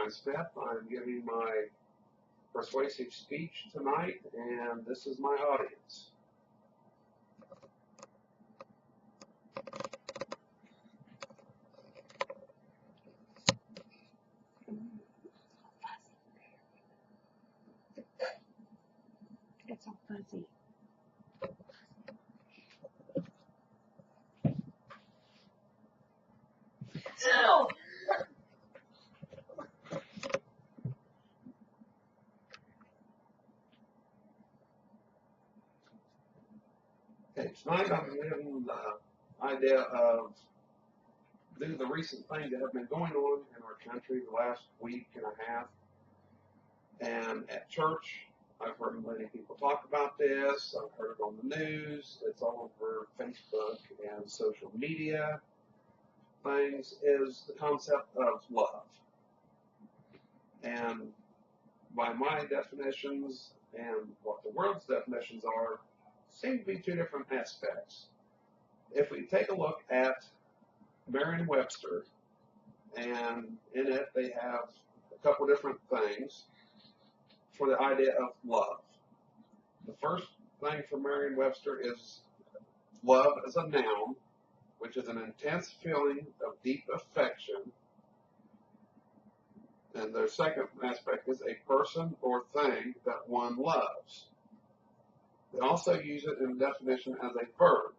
Brian Smith. I'm giving my persuasive speech tonight, and this is my audience. It's all fuzzy. Ow! Okay, tonight I'm giving the idea of due to the recent things that have been going on in our country the last week and a half, and at church, I've heard many people talk about this. I've heard it on the news. It's all over Facebook and social media. Things is the concept of love. And by my definitions and what the world's definitions are, seem to be two different aspects. If we take a look at Merriam-Webster, and in it they have a couple different things for the idea of love. The first thing for Merriam-Webster is love as a noun, which is an intense feeling of deep affection. And their second aspect is a person or thing that one loves. They also use it in definition as a verb.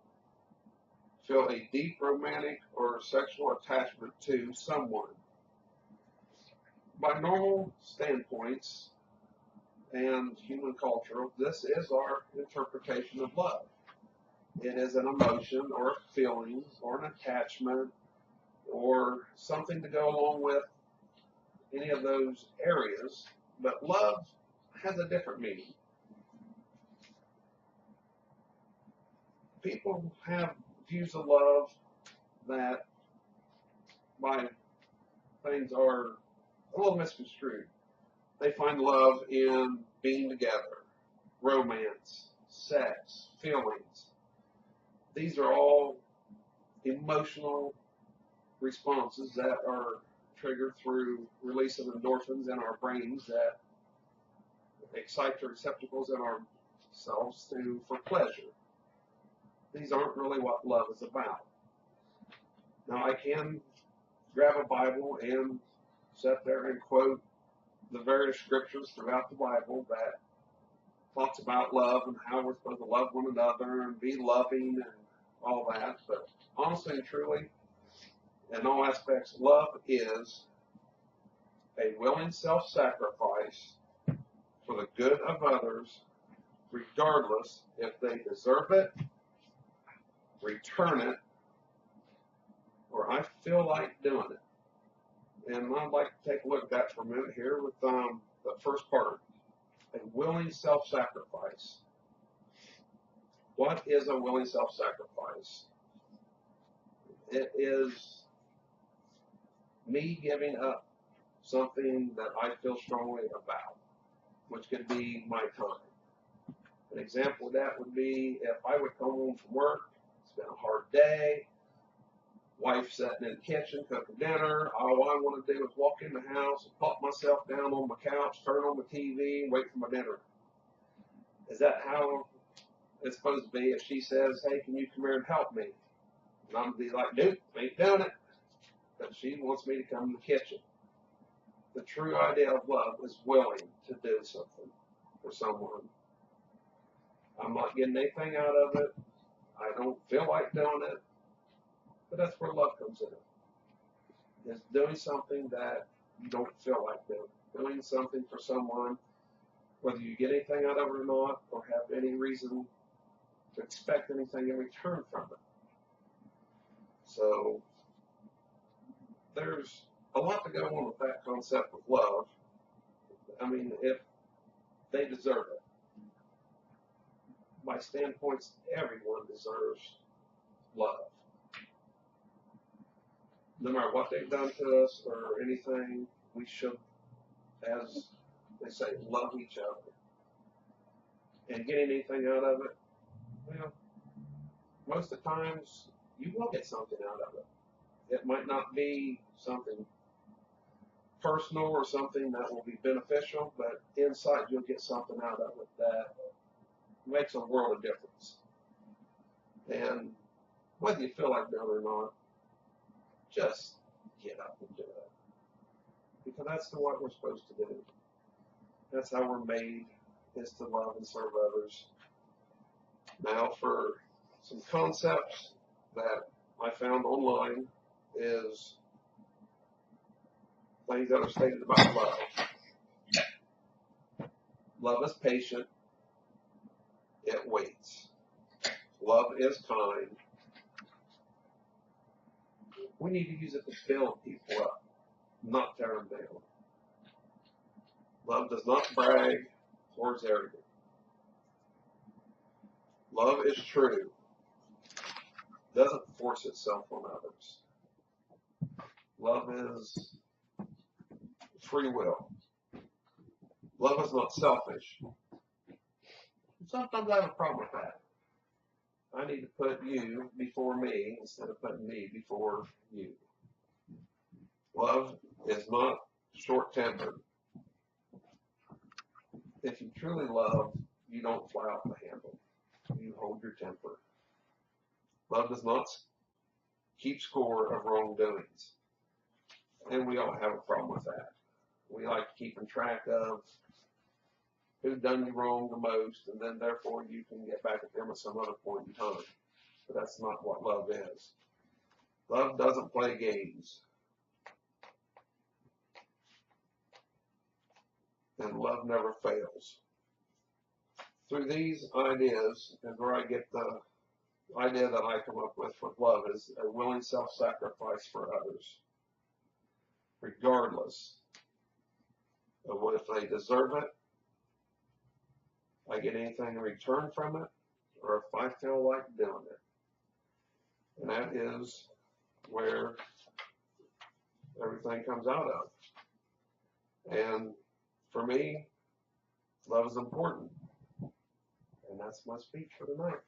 Feel a deep romantic or sexual attachment to someone. By normal standpoints and human culture, this is our interpretation of love. It is an emotion or a feeling or an attachment or something to go along with any of those areas, but love has a different meaning. People have views of love that by things are a little misconstrued. They find love in being together, romance, sex, feelings. These are all emotional responses that are triggered through release of endorphins in our brains that excite the receptacles in ourselves for pleasure. These aren't really what love is about. Now I can grab a Bible and sit there and quote the various scriptures throughout the Bible that talks about love and how we're supposed to love one another and be loving and all that. But honestly and truly, in all aspects, love is a willing self-sacrifice for the good of others, regardless if they deserve it, return it, or I feel like doing it. And I'd like to take a look at that for a minute here with the first part, a willing self-sacrifice. What is a willing self-sacrifice? It is me giving up something that I feel strongly about, which could be my time. An example of that would be if I would come home from work, it's been a hard day, wife sitting in the kitchen cooking dinner, all I want to do is walk in the house and plop myself down on my couch, turn on the TV, and wait for my dinner. Is that how it's supposed to be if she says, hey, can you come here and help me? And I'm going to be like, nope, ain't doing it. But she wants me to come to the kitchen. The true idea of love is willing to do something for someone. I'm not getting anything out of it. I don't feel like doing it. But that's where love comes in. It's doing something that you don't feel like doing. Doing something for someone, whether you get anything out of it or not, or have any reason to expect anything in return from it. So there's a lot to go on with that concept of love. I mean, if they deserve it. By standpoints, everyone deserves love. No matter what they've done to us or anything, we should, as they say, love each other. And getting anything out of it, well, most of the times you will get something out of it. It might not be something personal or something that will be beneficial, but inside you'll get something out of it that makes a world of difference. And whether you feel like doing it or not, just get up and do it. Because that's what we're supposed to do. That's how we're made, is to love and serve others. Now for some concepts that I found online is things that are stated about love. Love is patient. It waits. Love is kind. We need to use it to build people up, not tear them down. Love does not brag or is arrogant. Love is true. Doesn't force itself on others. Love is free will. Love is not selfish. Sometimes I have a problem with that. I need to put you before me instead of putting me before you. Love is not short-tempered. If you truly love, you don't fly off the handle. You hold your temper. Love does not keep score of wrongdoings. And we all have a problem with that. We like keeping track of who done you wrong the most, and then therefore you can get back at them at some other point in time. But that's not what love is. Love doesn't play games. And love never fails. Through these ideas, and where I get the idea that I come up with love is a willing self-sacrifice for others, regardless of what if they deserve it, I get anything in return from it, or if I feel like doing it. And that is where everything comes out of. And for me, love is important. And that's my speech for tonight.